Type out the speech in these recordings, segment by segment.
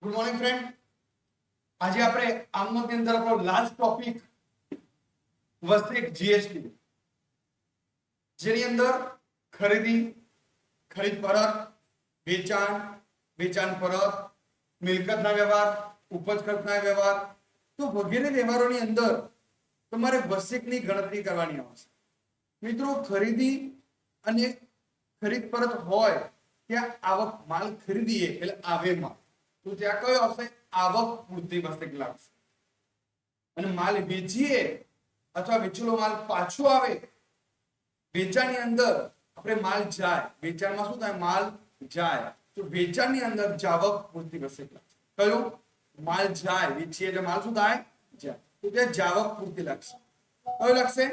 Good morning friend. આજે આપણે આમની અંદર આપણો લાસ્ટ ટોપિક વસ્તુ જીએસટી, જેની અંદર ખરીદી, ખરીદ પરત, વેચાણ, વેચાણ પરત, મિલકતના વ્યવહાર, ઉપજ ખર્ચના વ્યવહાર, તો વગેરે વ્યવહારોની અંદર તમારે વસિકની ગણતરી કરવાની આવશે. મિત્રો, ખરીદી અને ખરીદ પરત હોય ત્યાં આવક, માલ ખરીદીએ એટલે આવે માલ, તો ત્યાં કયો આવશે? આવક પૂરતી વસ્તુ લાગશે. અને માલ વેચીએ અથવા વેચેલો માલ પાછો આવે, વેચાણની અંદર આપણે માલ જાય, વેચાણમાં શું થાય? માલ જાય, તો વેચાણની અંદર જાવક પૂરતી વસ્તુ લાગશે. કયું? માલ જાય, વેચીએ એટલે માલ શું થાય? જાય, તો ત્યાં જાવક પૂરતી લાગશે. કયો લાગશે?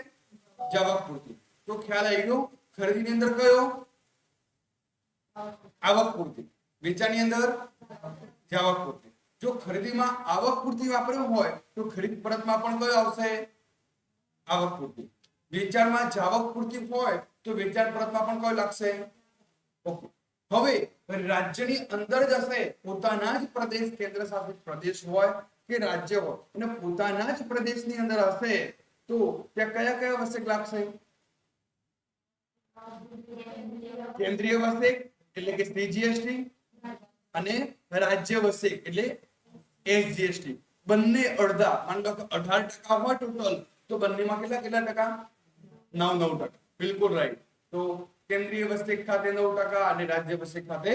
જાવક પૂરતી. તો ખ્યાલ આવી ગયો. ખરીદીની અંદર કયો? આવક પૂરતી. વેચાણની અંદર જાવક પૂરતી. જો ખરીદીમાં આવક પૂરતી વાપર્યું હોય તો ખરીદ પરતમાં પણ કયો આવશે? આવક પૂરતી. વેચાણમાં જાવક પૂરતી હોય તો વેચાણ પરતમાં પણ કયો લાગશે? ઓકે. હવે રાજ્યની અંદર જ હશે, પોતાના જ પ્રદેશ, કેન્દ્ર શાસિત પ્રદેશ હોય કે રાજ્ય હોય, અને પોતાના જ પ્રદેશની અંદર હશે તો ત્યાં કયા કયા વસ્તુ લાગશે? કેન્દ્રીય વસ્તુ એટલે કે સીજીએસટી અને રાજ્ય વસિક એટલે એસજીએસટી. બંને અડધા, માની લો કે 18% હોય ટોટલ, તો બંનેમાં કેટલા ટકા? 9%. બિલકુલ રાઈટ. તો કેન્દ્રીય વસિક ખાતે 9% અને રાજ્ય વસિક ખાતે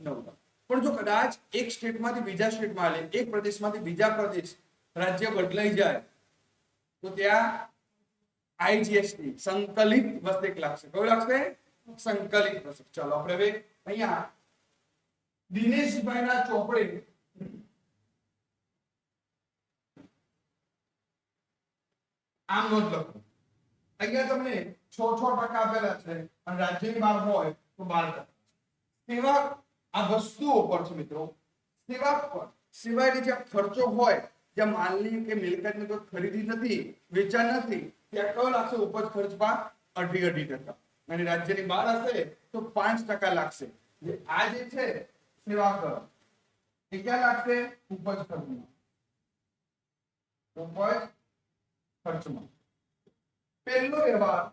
9%. પણ જો કદાચ એક સ્ટેટમાંથી બીજા સ્ટેટમાં, એટલે એક પ્રદેશમાંથી બીજા પ્રદેશ, રાજ્ય બદલાઈ જાય તો ત્યાં આઈજીએસટી સંકલિત વસ્તુ લાગશે. કયું લાગશે? સંકલિત વસ્તુ. ચાલો આપણે હવે અહીંયા દિનેશભાઈના ચોપડે આમ નોંધ લખો. અહીંયા તમને 6% આપેલા છે અને રાજ્યની બહાર હોય તો 12%. સેવા આ વસ્તુઓ પર છે મિત્રો. સેવા પર સિવાયની જે ખર્ચો હોય, જ્યાં માલની કે મિલકતની કોઈ ખરીદી નથી, વેચાણ નથી, ત્યાં કયો લાગશે? ઉપજ ખર્ચ પર 2.5%. અને રાજ્યની બહાર હશે તો 5% લાગશે. આ જે છે સેવા કર, એ ક્યાં લાગશે? ઉપજ ખર્ચમાં. ઉપજ ખર્ચમાં. પહેલો વ્યવહાર,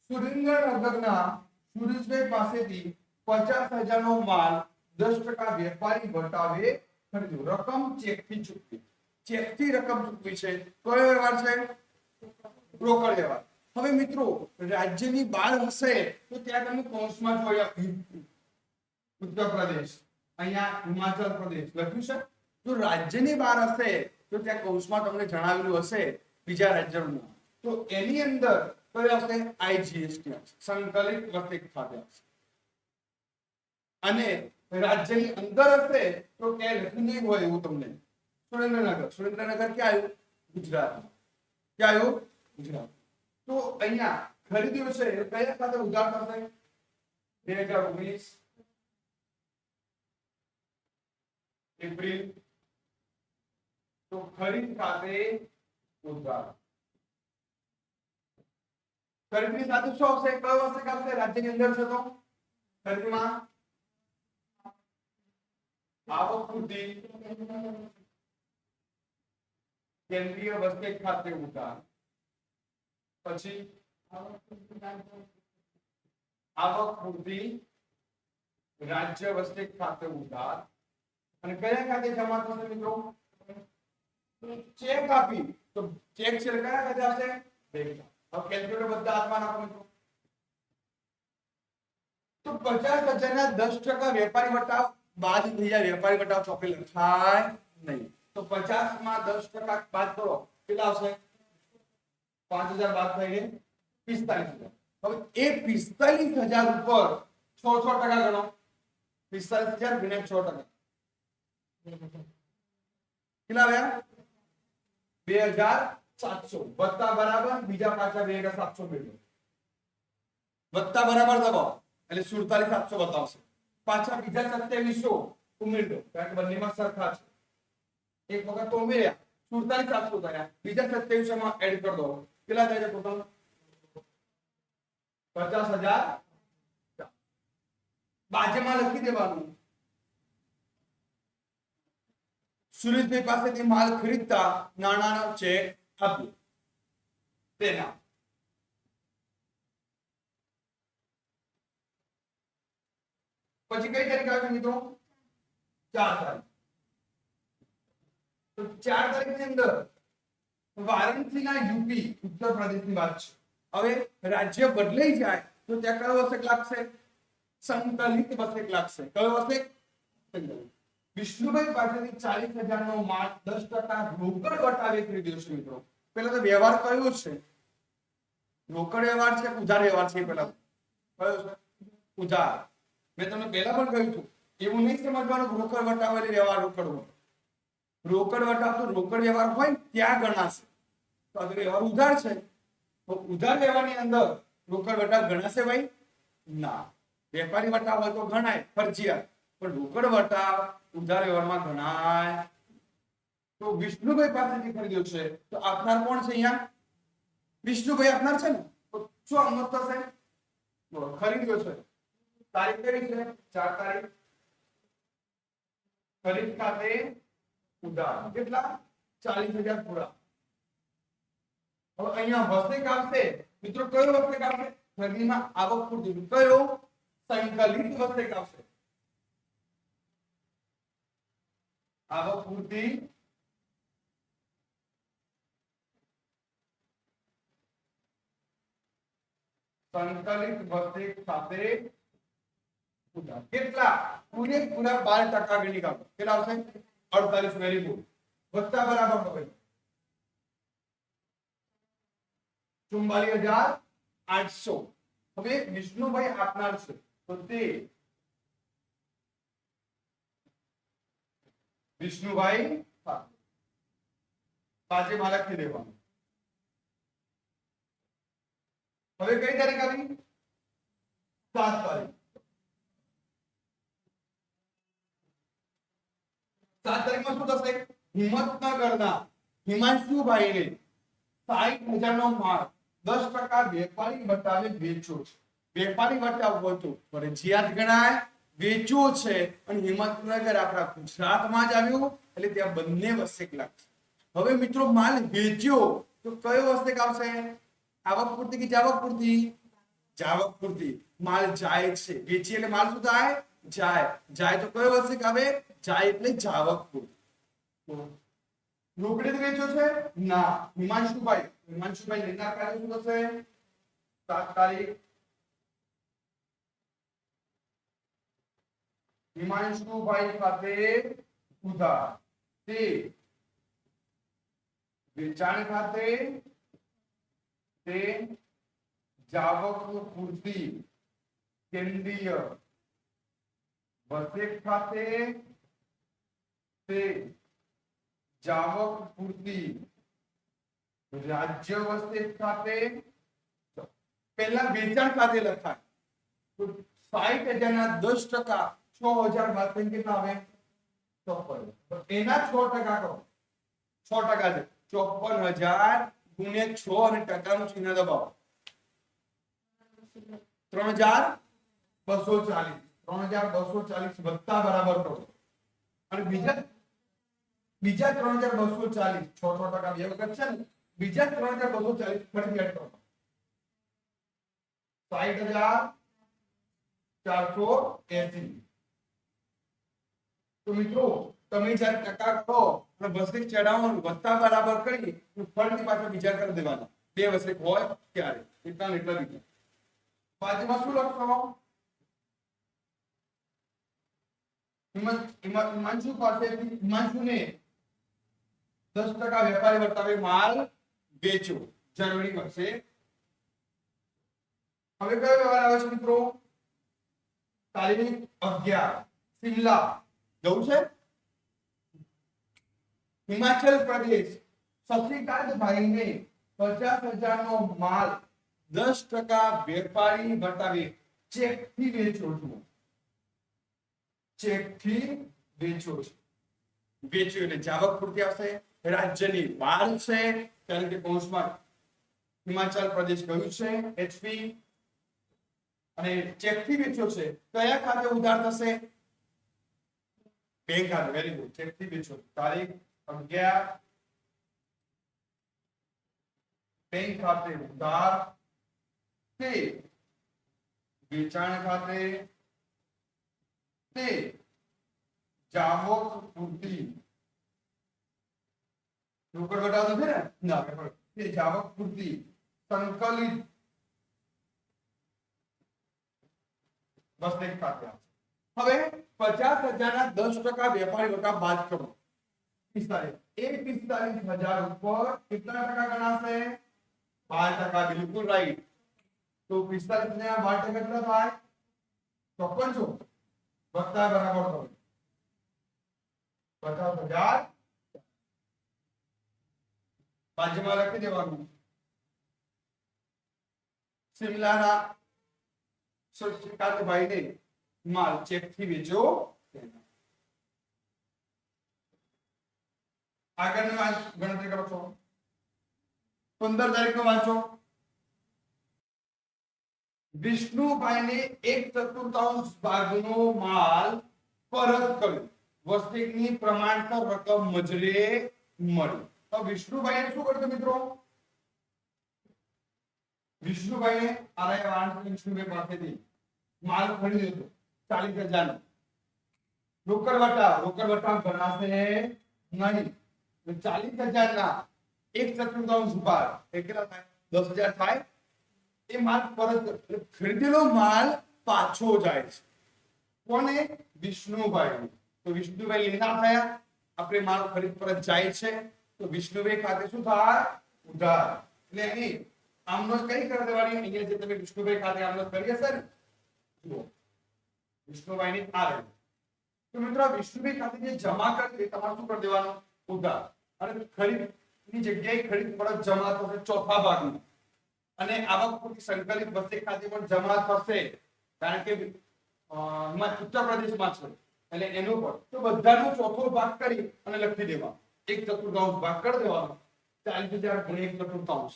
સુરેન્દ્રનગરના સુરેશભાઈ પાસેથી 50,000 નો માલ 10% વેપારી વટાવે ખરીદ્યો. રકમ ચેકથી ચૂકવી. ચેકથી રકમ ચૂકવી છે. કયો વ્યવહાર છે? રોકડ વ્યવહાર. હવે મિત્રો, રાજ્યની બહાર હશે તો ત્યાં તમે કૌંસમાં જોયા ઉત્તર પ્રદેશ, અહીંયા હિમાચલ પ્રદેશ લખ્યું છે. જો રાજ્યની બહાર હશે તો ત્યાં કૌંસમાં તમને જણાવેલું હશે બીજા રાજ્યનું, તો એની અંદર કયો આવશે? આઈજીએસટી આવશે, સંકલિત વસ્તુ ખાતે આવશે. અને રાજ્યની અંદર હશે તો ક્યાં લખ્યું નહીં હોય એવું તમને. સુરેન્દ્રનગર. સુરેન્દ્રનગર ક્યાં આવ્યું? ગુજરાત. ક્યાં આવ્યું? ગુજરાત. તો અહીંયા ખરીદી છે કયા ખાતે ઉધાર થશે? 2019 એપ્રિલ. તો ખરીદ ખાતે ઉધાર. ખરીદની સાથે શું આવશે? કયો આવશે? આવશે રાજ્યની અંદર છે તો ખરીદીમાં આવક પૂરતી, કેન્દ્રીય વસ્તુ ખાતે ઉધાર, પછી આવક પૂરતી રાજ્ય વસ્તુ ખાતે ઉધાર. અને કયા ખાતે જમા થશે મિત્રો? ચેક આપી તો ચેક છે કયા ખાતે આવશે? બેંક. હવે કેલ્ક્યુલેટર બધા હાથમાં રાખો મિત્રો. તો 50,000 ના 10% વેપારી વટાવ બાદ થઈ જાય. વેપારી વટાવ ચોપડે લખાય નહીં. તો 50 માં 10% બાદ કરો, કેટલા આવશે? 5,000 બાદ થઈ ગઈ 45,000. હવે એ 45,000 ઉપર 6% ગણો. 45,000 ગુણ્યા 6%. કેટલા આવ્યા? 2,700 વત્તા બરાબર બીજા પાછા 2,700 મેળવો. વત્તા બરાબર દબાવો એટલે 47,700 બતાવશે. પાછા બીજા 2700 ઉમેરી દો, કારણ કે બંનેમાં સરખા છે. એક વખત તો ઉમેર્યા 47,700 થયા, બીજા 2700 માં એડ કરી દો. કેટલા થાય છે ટોટલ? 50,000. બાજુમાં લખી દેવાનું સુરેશભાઈ પાસેથી માલ ખરીદતા નાણાંનો ચેક આપ્યો તેના પછી કઈ તારીખ આવે મિત્રો 4 તારીખ તો 4 તારીખની અંદર વારાણસીના યુપી ઉત્તર પ્રદેશની વાત છે હવે રાજ્ય બદલાઈ જાય તો ત્યાં કયો વસેક લાગશે સંકલિત વસેક લાગશે કયો વસેક વિષ્ણુભાઈ પાસેથી 40,000 નો માલ 10% રોકડ વટાવે ખરીદ્યો છે મિત્રો પહેલા તો વ્યવહાર કયો છે રોકડ વ્યવહાર છે ઉધાર વ્યવહાર છે પહેલા કયો છે ઉધાર મેં તમને પહેલા પણ કહ્યું હતું એવું નહીં સમજવાનું રોકડ વટાવ એટલે વ્યવહાર રોકડ વટાવ તો રોકડ વ્યવહાર હોય ત્યાં ગણાશે તો આ વ્યવહાર ઉધાર છે તો ઉધાર વ્યવહારની અંદર રોકડ વટાવ ગણાશે ભાઈ ના વેપારી વટાવ હોય તો ગણાય ફરજિયાત પણ રોકડ વટાવ ઉધાર વ્યવહારમાં ગણાય તો વિષ્ણુભાઈ પાસેથી ખરીદ્યો છે તો આપનાર કોણ છે અહીંયા વિષ્ણુભાઈ આપનાર છે ને તો શું અમત થશે ખરીદ્યો છે તારીખ કઈ છે 4 તારીખ ખરીદ ખાતે ઉધાર કેટલા 40,000 પૂરા હવે અહીંયા વસેક આવશે મિત્રો કયો વસેક આવશે ખરીદીમાં આવક પૂરતી કયો સંકલિત વસેક આવશે આવક પૂરતી સંકલિત વસેક સાથે ઉધાર કેટલા પૂરેપૂરા 12% ગણી કાઢો કેટલા આવશે 48 વેરી ગુડ વત્તા બરાબર હવે 44,800 હવે વિષ્ણુભાઈ આપનાર છે તો તે વિષ્ણુભાઈ પાછે માં લખી દેવાનું હવે કઈ તારીખ આવી 7 તારીખ 7 તારીખમાં શું થશે હિંમતનગરના હિમાંશુભાઈને 60,000 નો માલ 10% વેપારી વટાવે વેચ્યો છે વેપારી વટાવ હોય તો ફરજિયાત ગણાય વેચ્યો છે અને હિંમતનગર આપણા ગુજરાતમાં જ આવ્યું એટલે ત્યાં બંને વસેક લાગશે હવે મિત્રો માલ વેચ્યો તો કયો વસેક આવશે આવક પૂરતી કે જાવક પૂરતી જાવક પૂરતી માલ જાય છે વેચી એટલે માલ શું થાય જાય તો કયો વસેક આવે જાય એટલે જાવક પૂરતી રોકડે વેચ્યો છે ના હિમાંશુભાઈ લેનાર કાર્ય શું થશે 7 તારીખ હિમાંશુભાઈ ખાતે ઉધાર તે વેચાણ ખાતે તે જાવક પૂરતી કેન્દ્રીય વસેક ખાતે તે જાવક પૂરતી રાજ્ય વસેક ખાતે પહેલા વેચાણ ખાતે લખાય તો 60,000 ના 10% 6,000 બાદ થઈને કેટલા આવે 54 એના 6% કરો 6% છે 54,000 ગુણ્યા 6 અને ટકાનું ચિહ્ન દબાવો 3,240 વત્તા બરાબર કરો અને બીજા 3,240 6% બે વખત છે ને બીજા 3,240 ફરી એડ કરો 60,480 તો મિત્રો તમે જ્યારે ટકા કરો અને વસેક ચડાવવાનું વત્તા બરાબર કરી ફરીથી પાછા વિચાર કરી દેવાના બે વસેક હોય ત્યારે એટલા લીટર બાજુમાં શું લખશો હિમાંશુ પાસેથી હિમાંશુને 10% વેપારી વર્તાવે માલ વેચો જર્મની વર્ષે હવે કયો વ્યવહાર આવે છે મિત્રો તારીખ 11 શિમલા જવું છે હિમાચલ પ્રદેશ શશિકાંતભાઈને 50,000 નો માલ 10% વેપારી વટાવે ચેક થી વેચો છો ચેકથી વેચો છો વેચ્યું એટલે જાવક પૂરતી આવશે રાજ્યની બહાર છે કારણ કે કૌંસમાં હિમાચલ પ્રદેશ ગયું છે એચપી અને ચેકથી વેચ્યો છે કયા ખાતે ઉધાર થશે બેંક ખાતે વેરી ગુડ ચેક થી વેચો તારીખ 11 બેંક ખાતે ઉધાર તે વેચાણ ખાતે તે જાવક પૂરતી રોકડ ઘટાડો છે ને ના તે જાવક પૂરતી સંકલિત બસ એક ખાતે હવે 50,000 ના 10% વેપારી વટા બાદ કરો 45,000 ઉપર કેટલા ટકા ગણાશે 12% બિલકુલ રાઈટ તો 45 ને 12% કેટલા થાય 54 વત્તા બરાબર કરો 50,000 બાજુમાં લખી દેવાનું સિમલાના સુરક્ષિતભાઈને માલ ચેક થી વેચો આગળની ગણતરી કરો છો 15 તારીખનો વાંચો વિષ્ણુભાઈને 1/4 ભાગનો માલ પરત કર્યો વસ્તુની પ્રમાણસર રકમ મજરે મળી તો વિષ્ણુભાઈએ શું કર્યું મિત્રો વિષ્ણુભાઈએ આરાય વાંચ વિષ્ણુભાઈ પાસેથી માલ ખરીદ્યો હતો 40,000 નો રોકડ વટા ગણાશે નહીં 40,000 ના 1/4 ભાગ એ કેટલા થાય 10,000 થાય એ માલ પરત ખરીદેલો માલ પાછો જાય છે કોને વિષ્ણુભાઈ તો વિષ્ણુભાઈ લેનાર થયા આપણે માલ ખરીદ પરત જાય છે તો વિષ્ણુભાઈ ખાતે શું થાય ઉધાર એટલે અહીં આમનો કઈ કરી દેવાની અહીંયા જે તમે વિષ્ણુભાઈ ખાતે આમનો કરી હશે ને જુઓ વિષ્ણુભાઈ ની આ રહી તો મિત્રો વિષ્ણુભાઈ ખાતે જે જમા કરી તમારે શું કરી દેવાનું ઉધાર અને ખરીદ ની જગ્યાએ ખરીદ પરત જમા થશે ચોથા ભાગમાં અને આવક પૂરતી સંકલિત બસે ખાતે પણ જમા થશે કારણ કે ઉત્તર પ્રદેશમાં છે એટલે એનો પર તો બધાનો ચોથો ભાગ કરી અને લખી દેવા 1/4 ભાગ કરી દેવાનો 40,000 ગુણ્યા 1/4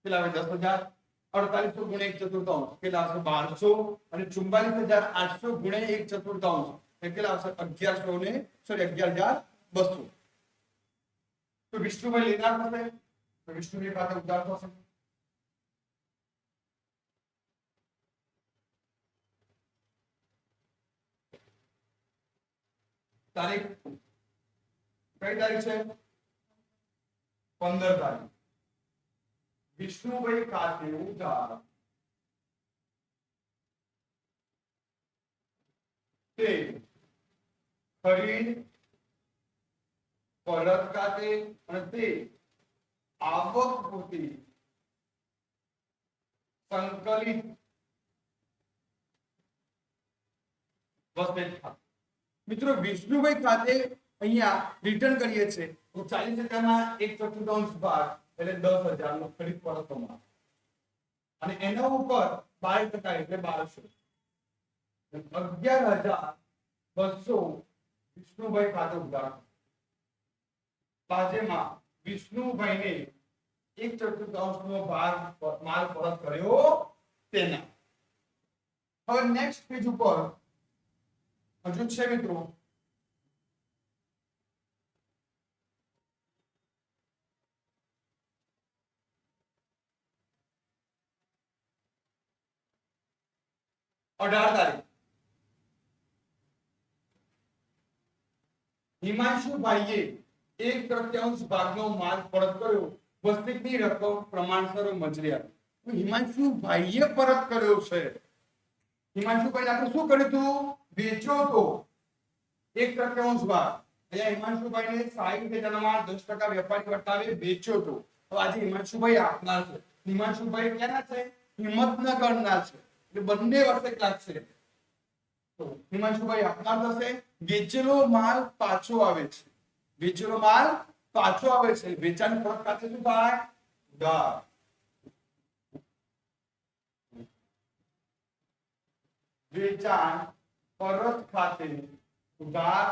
કેટલા આવે 10,000 4800 ગુણ્યા 1/4 કેટલા આવશે 1200 અને 44,800 ગુણ્યા 1/4 કેટલા આવશે 1100 ને સોરી 11,200 તો વિષ્ણુભાઈ લેનાર થશે તો વિષ્ણુભાઈ ખાતે ઉધાર થશે તારીખ કઈ તારીખ છે 15 તારીખ વિષ્ણુભાઈ ખાતે ઉધાર તે ખરીદ પરત ખાતે અને તે આવક પૂરતી સંકલિત વસ્તુ મિત્રો વિષ્ણુભાઈ ખાતે અહીંયા રિટર્ન કરીએ છીએ તો 40,000 ના 1/4 ભાગ એટલે 10,000 નો ખરીદ પરત માલ અને એના ઉપર 12% એટલે 1200 11,200 વિષ્ણુભાઈ ખાતે ઉધાર બાજેમાં વિષ્ણુભાઈને 1/4 નો ભાગ માલ પરત કર્યો તેના હવે નેક્સ્ટ પેજ ઉપર હજુ છે મિત્રો હિમાંશુભાઈએ 1/3 ભાગનો માલ પરત કર્યો વસ્તુની રકમ પ્રમાણસર મજરી આપી હિમાંશુભાઈએ પરત કર્યો છે હિમાંશુભાઈ આપણે શું કર્યું હતું વેચો તો 1/3 ભાગ એટલે હિમાંશુભાઈને 60,000 માં 10% વેપારી વટાવે વેચ્યો તો હવે આજે હિમાંશુભાઈ આપનાર છે હિમાંશુભાઈ ક્યાંના છે હિંમતનગરના છે એટલે બંને વર્ષે લાગશે તો હિમાંશુભાઈ આપનાર થશે વેચેલો માલ પાછો આવે છે વેચેલો માલ પાછો આવે છે વેચાણ પરત ખાતે શું થાય ઉધાર વેચાણ પરત ખાતે ઉધાર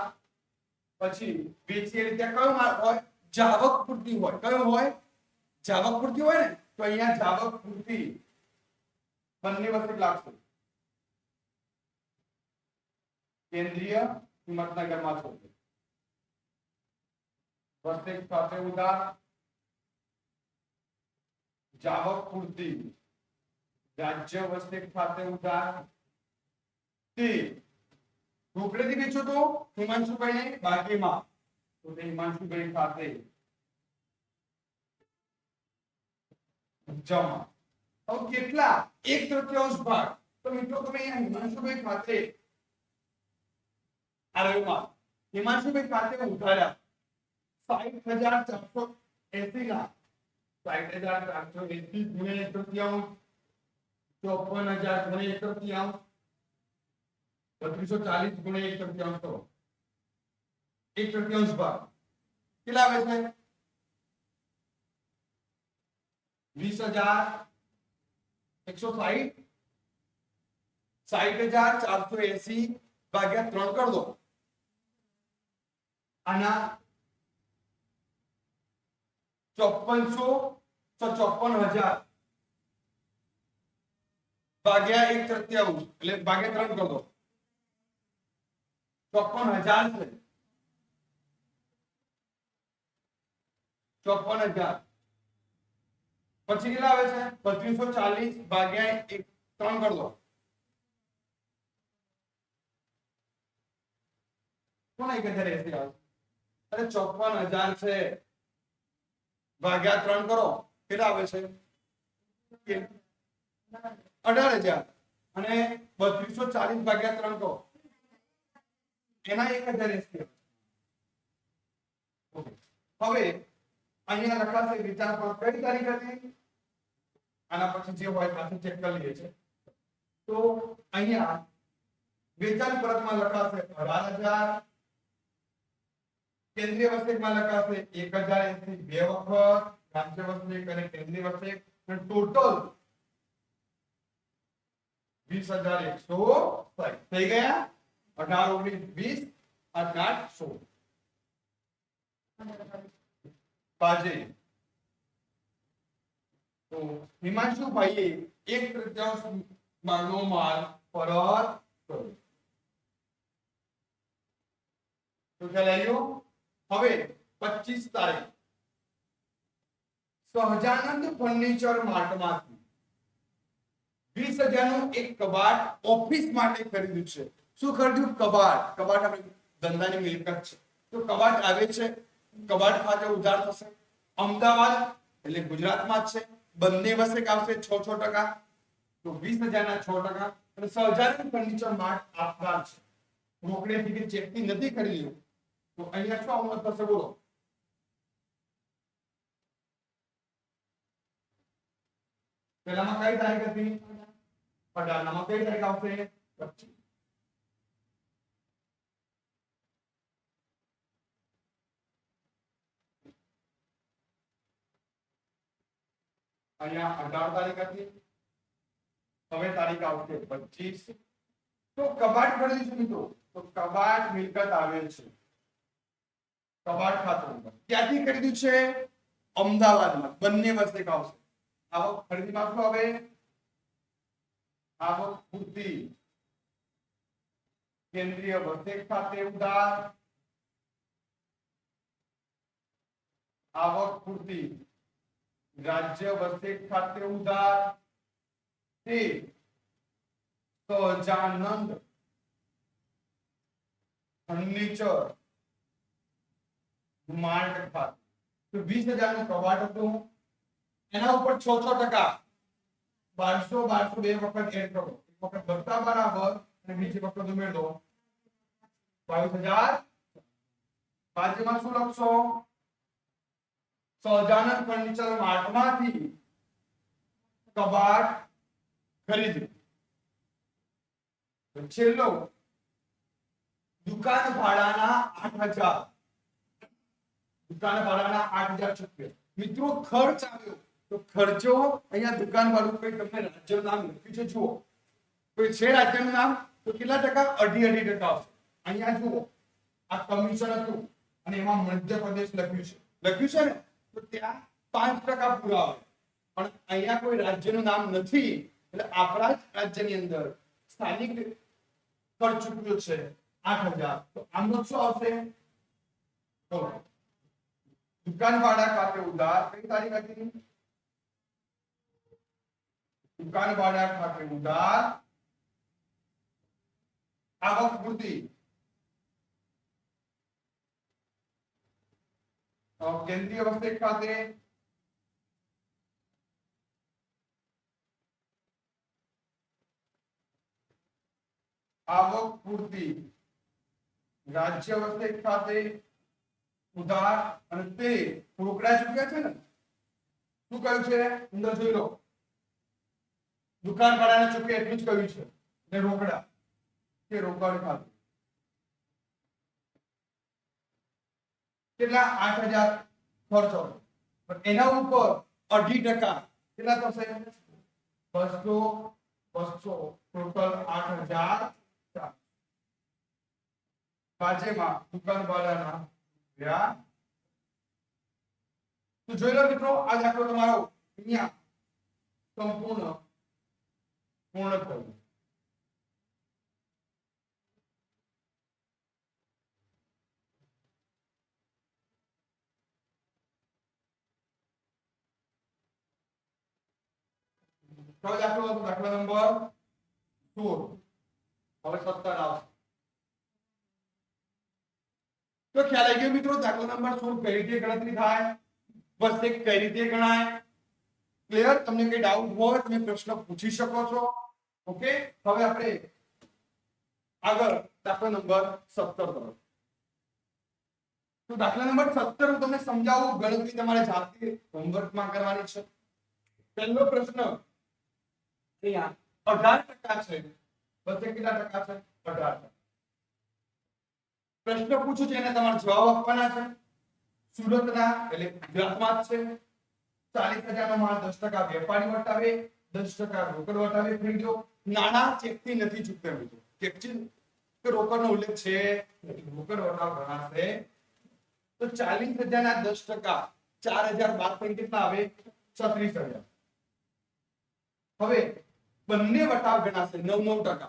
પછી વેચીએ ત્યાં કયો માલ હોય જાવક પૂરતી હોય કયો હોય જાવક પૂરતી હોય ને તો અહીંયા જાવક પૂરતી બંને વખત લાગશે કેન્દ્રીય હિંમતનગરમાં છો. વસેક ખાતે ઉધાર જાવક પૂર્તિ રાજ્ય વસેક ખાતે ઉધાર તે ઢોકળેથી વેચો તો હિમાંશુભાઈ બાકીમાં તો તે હિમાંશુભાઈ ખાતે જમા. હવે કેટલા 1/3 ભાગ. તો મિત્રો તમે અહીંયા હિમાંશુભાઈ ખાતે આ રહ્યું હિમાંશુભાઈ ખાતે ઉધાર્યા 60,480 ના 60,480 ગુણ્યા 1/3 54,000 ગુણ્યા 1/3 3240 ગુણ્યા 1/3 કરો 1/3 ભાગ કેટલા આવે છે 20,160 60,480 ભાગ્યા 3 કરી દો. આના 54,000 ભાગ્યા 1/3 એટલે ભાગ્યા 3 કરી દો 54,000 છે 54,000 પછી કેટલા આવે છે 3240 ભાગ્યા 1 3 કરી દો કોણ 1080 આવે અરે 54,000 છે ભાગ્યા 3 કરો કેટલા આવે છે 18,000 અને 3240 ભાગ્યા 3 કરો એના 1080. ઓકે હવે અહીંયા લખાશે વિચાર પર કઈ તારીખ હતી આના પછી જે હોય પાછું ચેક કરી લઈએ છે. તો અહીંયા વેચાણ પરતમાં લખાશે 18,000 કેન્દ્રીય વસેકમાં લખાશે 1,080 બે વખત રાજ્ય વસેક અને કેન્દ્રીય વસેક અને ટોટલ 20,160 થઈ ગયા 18 19 20 8 બાજે. તો હિમાંશુ ભાઈએ 1/3 માલનો માલ પરત કર્યો. તો ખ્યાલ આવ્યો. હવે 25 તારીખ સહજાનંદ ફર્નિચર માર્ટમાંથી 20,000 નું એક કબાટ ઓફિસ માટે ખરીદ્યું છે. શું ખરીદ્યું કબાટ. કબાટ આપણે ધંધાની મિલકત છે તો કબાટ આવે છે કબાટ ખાતે ઉધાર થશે. અમદાવાદ એટલે ગુજરાતમાં જ છે બંને વસેક આવશે 6% તો 20,000 ના 6% અને સહજાનંદ ફર્નિચર માર્ટ આપનાર છે રોકડેથી કે ચેકથી નથી ખરીદ્યું તો અહીંયા શું અમલ થશે બોલો પહેલામાં કઈ તારીખ હતી 18 નામાં કઈ તારીખ આવશે 25. અહીંયા 18 તારીખ હતી હવે તારીખ આવશે 25. તો કબાટ ખરીદ્યું મિત્રો તો કબાટ મિલકત આવે છે કબાટ ખાતું ક્યાંથી ખરીદ્યું છે અમદાવાદમાં બંને વસ્તુ આવશે. આવક ખરીદીમાં શું આવે આવક પૂર્તિ કેન્દ્રીય વસેક ખાતે ઉધાર આવક પૂર્તિ રાજ્ય વસેક ખાતે ઉધાર તે સહજાનંદ ફર્નિચર માર્ટ ખાતે. તો 20,000 નું કબાટ હતું એના ઉપર 6% 1200 બે વખત એડ કરો એક વખત બધા બરાબર અને બીજી વખત ઉમેર દો 22,000. બાજુમાં શું લખશો સહજાનંદ ફર્નિચર માર્ટમાંથી કબાટ ખરીદ્યું. છેલ્લો દુકાન ભાડાના 8,000 દુકાન ભાડાના 8,000 મિત્રો ખર્ચ આવ્યો તો ખર્ચો અહીંયા દુકાન ભાડું કોઈ તમને રાજ્યનું નામ લખ્યું છે જુઓ કોઈ છે રાજ્યનું નામ તો કેટલા ટકા 2.5% આવશે. અહીંયા જુઓ આ કમિશન હતું અને એમાં મધ્યપ્રદેશ લખ્યું છે ને તો ત્યાં 5% પૂરા આવે પણ અહીંયા કોઈ રાજ્યનું નામ નથી એટલે આપણા જ રાજ્યની અંદર સ્થાનિક ખર્ચ ચૂક્યો છે 8,000 તો આમનો શું આવશે તો દુકાન ભાડા ખાતે ઉધાર કઈ તારીખ હતી દુકાન ભાડા ખાતે ઉધાર આવક પૂર્તિ કેન્દ્રીય વસ્તી ખાતે આવક પૂર્તિ રાજ્ય વસ્તી ખાતે ઉધાર અને તે રોકડા ચૂક્યા છે ને શું કહ્યું છે અંદર જોઈ લો દુકાન ભાડાને ચૂકે એટલું જ કહ્યું છે ને રોકડા કે રોકડ ખાતે કેટલા 8,000 ખર્ચો પણ એના ઉપર 2.5% કેટલા થશે 200 ટોટલ 8,000 બાજેમાં દુકાન ભાડાના રૂપિયા તો જોઈ લો મિત્રો આ દાખલો તમારો અહીંયા પૂર્ણ થયો કયો દાખલો હતો દાખલા નંબર 16 હવે 17 આવશે તો ખ્યાલ આવી ગયો મિત્રો દાખલા નંબર 16 કઈ રીતે ગણતરી થાય બસ એક કઈ રીતે ગણાય ક્લિયર તમને કઈ ડાઉટ હોય તમે પ્રશ્ન પૂછી શકો છો ઓકે હવે આપણે આગળ દાખલા નંબર 17 તરફ તો દાખલા નંબર 17 હું તમને સમજાવું ગણતરી તમારે જાતે હોમવર્કમાં કરવાની છે પહેલો પ્રશ્ન અહીંયા 18% છે બસ કેટલા ટકા છે 18% પ્રશ્ન પૂછું છે એને તમારે જવાબ આપવાના છે સુરતના એટલે ગુજરાતમાં જ છે 40,000 નો માલ 10% વેપારી વટાવે 10% રોકડ વટાવે ખરીદ્યો નાણાં ચેકથી નથી ચૂકવ્યા મિત્રો ચેકથી કે રોકડનો ઉલ્લેખ છે રોકડ વટાવ ગણાશે તો 40,000 ના 10% 4,000 બાદ કરીને કેટલા આવે 36,000 હવે બંને વટાવ ગણાશે 9%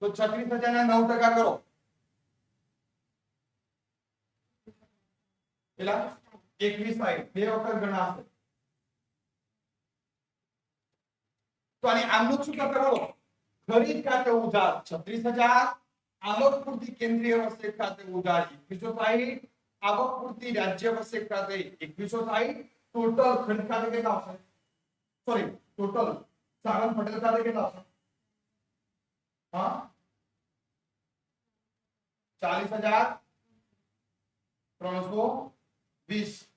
તો 36,000 ના 9% કરો પેલા 21 થાય બે વખત ગણાશે તો આની આમનું શું કરતા બોલો ખરીદ ખાતે ઉધાર 36,000 આવક પૂર્તિ કેન્દ્રીય વસ્તી ખાતે ઉધાર 2160 આવક પૂર્તિ રાજ્ય વસ્તી ખાતે 2160 ટોટલ ખરીદ ખાતે કેટલા આવશે સોરી ટોટલ સાગર પટેલ ખાતે કેટલા આવશે હા 40,320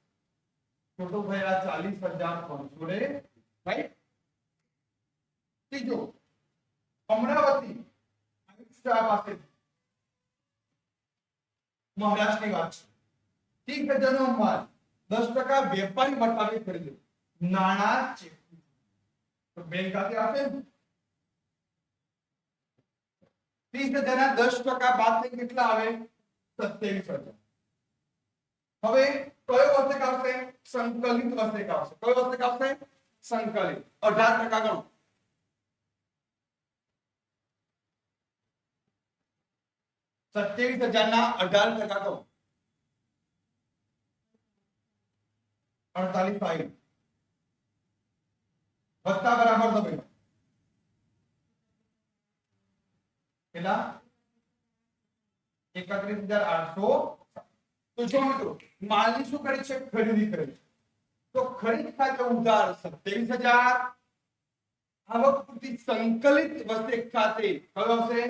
ટોટલ થયા 40,500 રાઈટ ત્રીજો અમરાવતી આયુષ્યા પાસે મહારાષ્ટ્રની વાત છે 30,000 નો માલ 10% વેપારી વટાવે ખરીદ્યો નાણાં ચેક તો બેંક ખાતે આવશે 30,000 ના 10% બાદ થઈ કેટલા આવે 27,000 હવે કયો વસ્તુક આવશે સંકલિત વસ્તુક આવશે કયો વસ્તુક આવશે સંકલિત 18% ગણો 27,000 ના 18% કરો 48 થાય વત્તા બરાબર તો ભાઈ કેટલા 31,800 તો જો મિત્રો માલની શું કરી છે ખરીદી કરી તો ખરીદ ખાતે ઉધાર 27,000 આવક પૂર્તિ સંકલિત વસ્તુક ખાતે કયો આવશે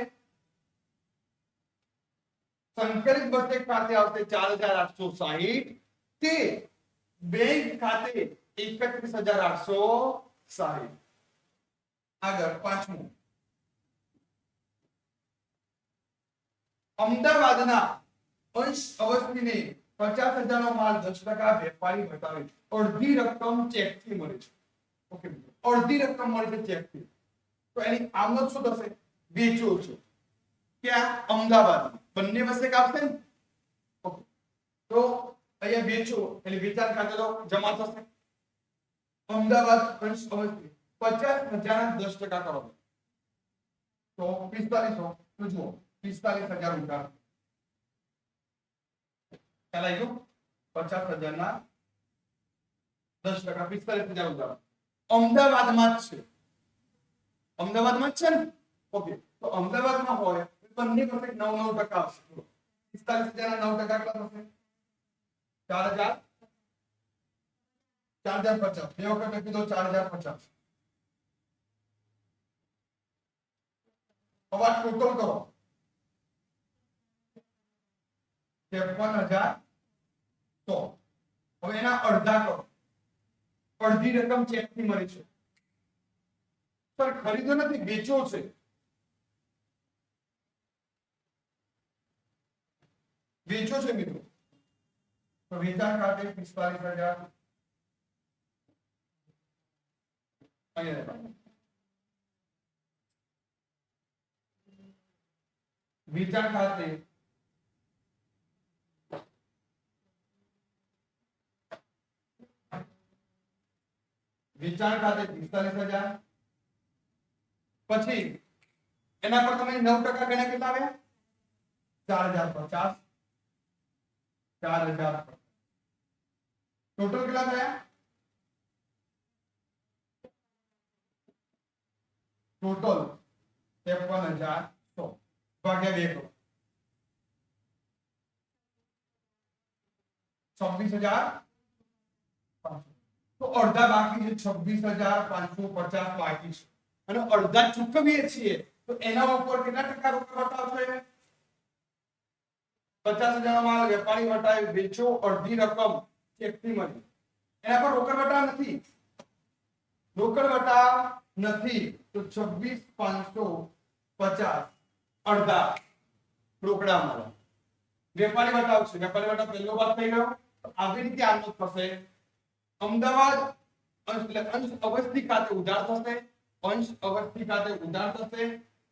સંકલિત વસ્તુક ખાતે આવશે 4,860 તે બેંક ખાતે 31,860 આગળ પાંચમું અમદાવાદના અંશ અવસ્થીને 50,000 નો માલ 10% વેપારી વટાવે અડધી રકમ ચેકથી મળે છે ઓકે અડધી રકમ મળે છે ચેકથી તો એની આમદ શું થશે વેચ્યો છે ક્યાં અમદાવાદ બંને વસ્તુક આવશે ને ઓકે તો અહીંયા વેચો એટલે વેચાણ ખાતે તો જમા થશે અમદાવાદ અંશ અવસ્થી 50,000 ના 10% કરો તો 4500 તો જુઓ 45,000 ઉધાર. ખ્યાલ આવી ગયો? 50,000 ના 10%, 45,000 ઉધાર. અમદાવાદમાં જ છે. અમદાવાદમાં જ છે ને? ઓકે, તો અમદાવાદમાં હોય બંને પાસે 9% આવશે. 45,000 ના 9% કેટલા થશે? 4,000. 4,050. બે વખત લખી દો 4,050. હવે ટોટલ કરો 53,100. હવે એના અડધા કરો. અડધી રકમ ચેક થી મળી છે. સર ખરીદો નથી, વેચો છે. વેચો છે મિત્રો. તો વેચાણ ખાતે 45,000 અહીંયા વેચાણ ખાતે વેચાણ ખાતે 45,000. પછી એના પર તમે 9% ગણ્યા કેટલા આવ્યા? 4,050. 4,000 ટોટલ કેટલા થયા? ટોટલ 53,100 ભાગ્યા 2 કરો 26,500. તો અડધા બાકી છે. 26,550 બાકી છે અને અડધા ચૂકવીએ છીએ. તો એના ઉપર કેટલા ટકા રોકડ બતાવશે? 50,000 નો માલ વેપારી વટાવે, વેચો, અડધી રકમ ચેકથી મળી. એના પર રોકડ બતાવ નથી. રોકડ બતાવ નથી તો 26,550 અડધા રોકડા મળે. વેપારી બતાવ છે. વેપારી બતાવ પહેલો વાત થઈ ગયો. આવી રીતે આનો થશે. અમદાવાદ અંશ અવસ્થી ખાતે ઉધાર થશે. અંશ અવસ્થી ખાતે ઉધાર થશે.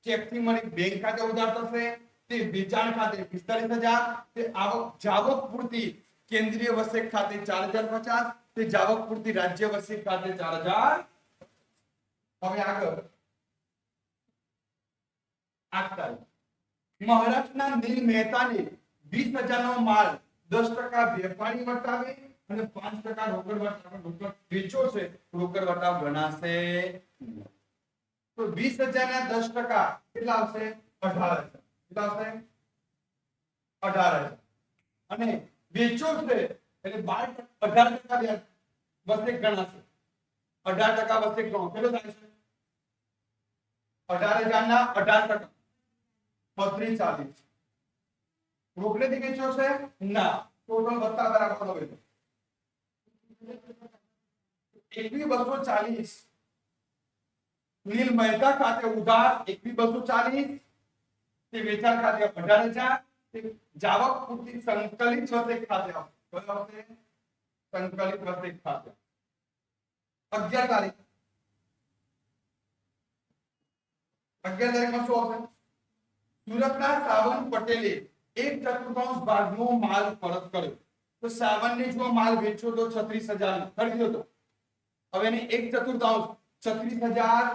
ચેકથી મળી બેંક ખાતે ઉધાર થશે. તે વેચાણ ખાતે 45,000. તે આવક જાવક પૂરતી કેન્દ્રીય વસેક ખાતે 4,050. તે જાવક પૂરતી રાજ્ય વસેક ખાતે 4,000. હવે આગળ 8 તારીખ મહારાષ્ટ્રના નીલ મહેતાને 20,000 નો માલ 10% વેપારી વટાવે અને 5% રોકડ વટાવ. રોકડ વેચો છે, રોકડ વટાવ ગણાશે. તો 20,000 ના 10% કેટલા આવશે? 18,000. કેટલા આવશે? 18,000. અને વેચો છે એટલે 18% વસેક ગણાશે. 18% વસેક ગણો કેટલો થાય છે? 18,000 ના 18% 35,40. રોકડેથી વેચો છે? ના. ટોટલ વત્તા બરાબર હોય 21,240. નીલ મહેતા ખાતે ઉધાર 21,240. તે વેચાણ ખાતે 18,000. તે જાવક પૂરતી સંકલિત વસેક ખાતે આવશે. સંકલિત વસેક ખાતે 11 તારીખ 11 તારીખમાં શું આવશે? સુરતના સાવન પટેલે 1/4 ભાગનો માલ પરત કર્યો. તો સાવનને જો માલ વેચ્યો તો 36,000 ખરીદ્યો તો. હવે એને 1/4 36,000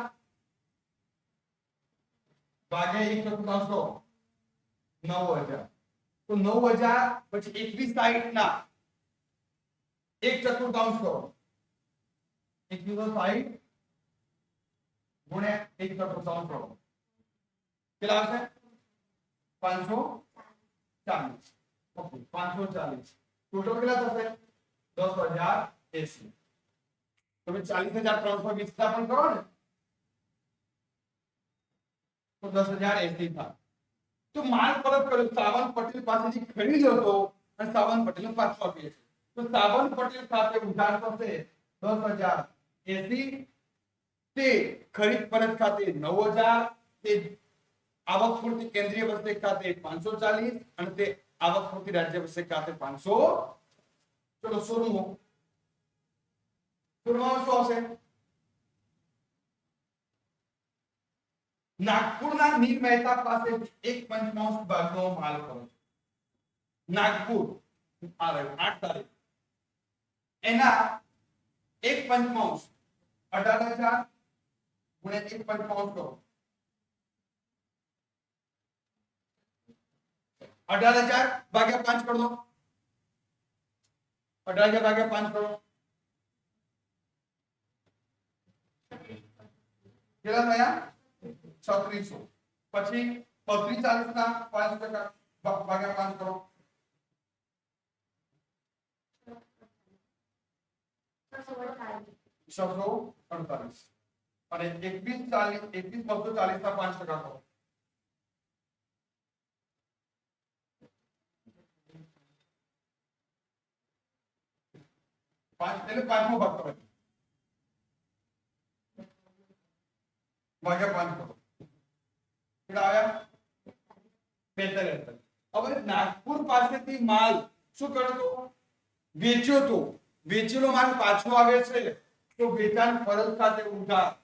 ભાગ્યા 1/4 તો 9,000. તો 9,000 પછી 21 ના 1/4 કરો. 21 ગુણ્યા 1/4 કરો. કેટલા આવશે? 540. ઓકે 540. ટોટલ કેટલા થશે? 10,080. તમે 40,320 વિસ્થાપન કરો ને તો 10,080 થાય. તો માલ પરત કર્યો સાવન પટેલ પાસેથી ખરીદ્યો હતો અને સાવન પટેલને પાછો આપીએ છે. તો સાવન પટેલ સાથે ઉધાર થશે 10,080. તે ખરીદ પરત ખાતે 9,000. તે આવક પૂરતી કેન્દ્રીય વસેક ખાતે 540 અને તે આવક પૂરતી રાજ્ય વસેક ખાતે 500. ચલો શરૂમાં શું આવશે? નાગપુરના નીલ મહેતા પાસે 1/5 ભાગનો માલ કરો. નાગપુર 8 તારીખ એના 1/5 18,000 ગુણ્યા 1/5 કરો 18,000 ભાગ્યા 5 कर दो 18,000 ભાગ્યા 5 કરો કેટલા થયા 3600 પછી 35 40 ના 5% ભાગ્યા 5 કરો 648 અને 21 240 ના 5% કરો 5 એટલે 5 ભાગ કરો ભાગ્યા 5 કરો કેટલા આવ્યા 45 હવે નાગપુર પાસેથી માલ શું કર્યો તો વેચેલો માલ પાછો આવે છે તો વેચાણ પરત ખાતે ઉધાર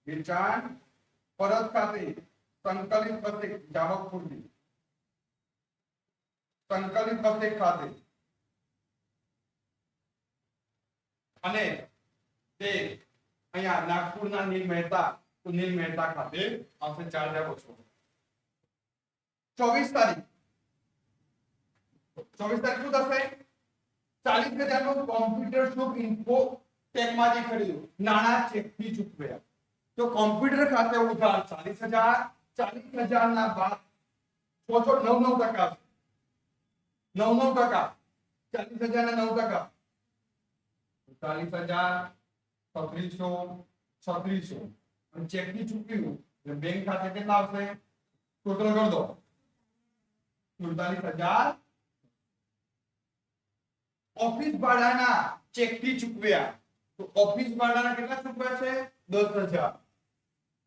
વેચાણ પરત ખાતે સંકલિત બચત જાવક પૂર્તિ સંકલિત બચત ખાતે અને તે અહીંયા નાગપુરના નીલ મહેતા તો નીલ મહેતા ખાતે આવશે 4,000 24 તારીખ શું થશે 40,000 નો કોમ્પ્યુટર શુભ ઇન્ફો ટેક માંથી ખરીદ્યું નાણા ચેક થી ચૂકવ્યા તો કોમ્પ્યુટર ખાતે ઉધાર 40,000 ના બાદ 9.9% 9.9% 40,000 ના 9% 40,000 3600 અને ચેક ની ચૂકવ્યું એટલે બેંક ખાતે કેટલા આવશે ટોટલ કરી દો 47,000 ઓફિસ ભાડાના ચેક થી ચૂકવ્યા તો ઓફિસ ભાડાના કેટલા ચૂકવ્યા છે 10,000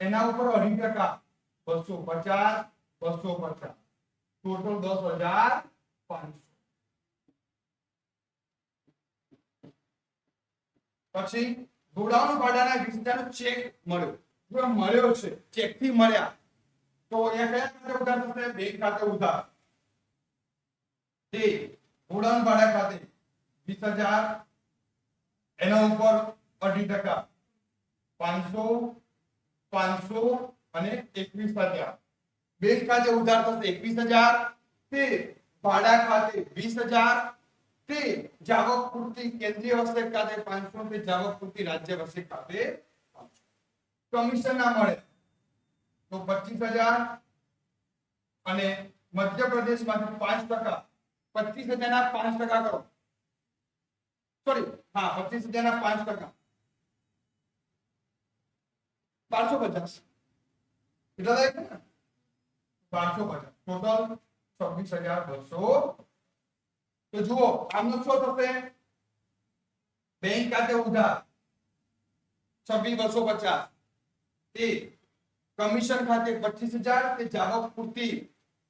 એના ઉપર 2.5% 250 ટોટલ 10,500 પછી ગોડાઉન ભાડાના 20,000 નો ચેક મળ્યો છે ચેક થી મળ્યા તો અહીંયા કયા ખાતે ઉધાર થશે બેંક ખાતે ઉધાર તે ગોડાઉન ભાડા ખાતે 20,000 એના ઉપર 2.5% 500 અને 21,000 બેંક ખાતે ઉધાર થશે 21,000 તે ભાડા ખાતે 20,000 તે જાવક પૂર્તિ કેન્દ્રીય વસેક ખાતે 500 તે જાવક પૂર્તિ રાજ્ય વસેક ખાતે 500 કમિશન ના મળે તો 25,000 અને મધ્યપ્રદેશમાંથી 5% 25,000 ના 5% કરો સોરી હા 25,000 ના 5% 1250 કેટલા થાય ને 1250 ટોટલ 26,200 તો જુઓ આમનો શું થશે બેંક ખાતે ઉધાર 26,250 તે કમિશન ખાતે 25,000 તે જાવક પૂર્તિ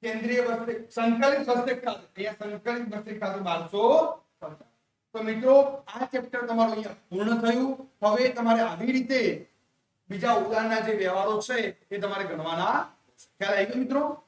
કેન્દ્રીય વસેક સંકલિત વસેક ખાતે અહીંયા સંકલિત વસેક ખાતે 1250 તો મિત્રો આ ચેપ્ટર તમારું અહીંયા પૂર્ણ થયું હવે તમારે આવી રીતે બીજા ઉદાહરણના જે વ્યવહારો છે એ તમારે ગણવાના ખ્યાલ આવી ગયો મિત્રો